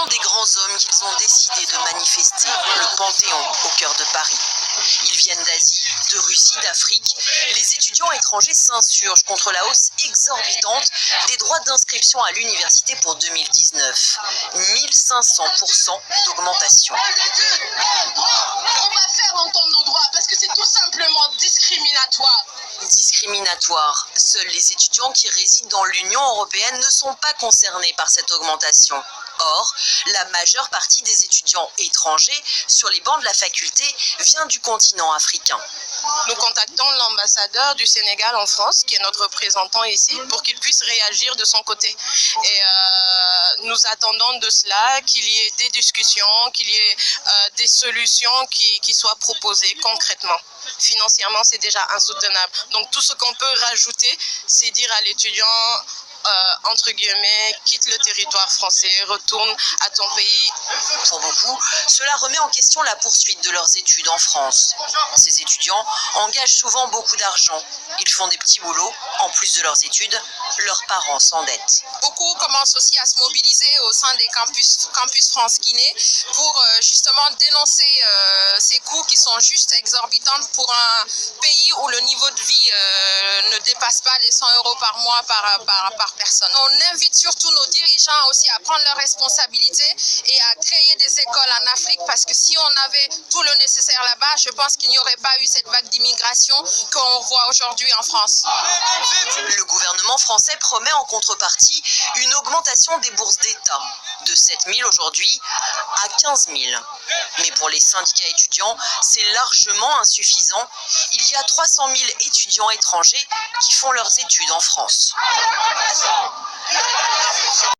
nom des grands hommes qu'ils ont décidé de manifester, le Panthéon au cœur de Paris. Ils viennent d'Asie, de Russie, d'Afrique. Les étudiants étrangers s'insurgent contre la hausse exorbitante des droits d'inscription à l'université pour 2019. 1500% d'augmentation. On va faire entendre nos droits parce que c'est tout simplement discriminatoire. Discriminatoire. Seuls les étudiants qui résident dans l'Union européenne ne sont pas concernés par cette augmentation. Or, la majeure partie des étudiants étrangers sur les bancs de la faculté vient du continent africain. Nous contactons l'ambassadeur du Sénégal en France, qui est notre représentant ici, pour qu'il puisse réagir de son côté. Et nous attendons de cela qu'il y ait des discussions, qu'il y ait des solutions qui soient proposées concrètement. Financièrement, c'est déjà insoutenable. Donc tout ce qu'on peut rajouter, c'est dire à l'étudiant, entre guillemets, quitte le territoire français, retourne à ton pays. Pour beaucoup, cela remet en question la poursuite de leurs études en France. Ces étudiants engagent souvent beaucoup d'argent. Ils font des petits boulots. En plus de leurs études, leurs parents s'endettent. Beaucoup commencent aussi à se mobiliser au sein des campus France-Guinée pour justement dénoncer ces coûts qui sont juste exorbitants pour un pays où le niveau de vie ne dépasse pas les 100 € par mois par personne. On invite surtout nos dirigeants aussi à prendre leurs responsabilités et à créer des écoles en Afrique, parce que si on avait tout le nécessaire là-bas, je pense qu'il n'y aurait pas eu cette vague d'immigration qu'on voit aujourd'hui en France. Le gouvernement français promet en contrepartie une augmentation des bourses d'État de 7 000 aujourd'hui à 15 000. Mais pour les syndicats étudiants, c'est largement insuffisant. Il y a 300 000 étudiants étrangers qui font leurs études en France.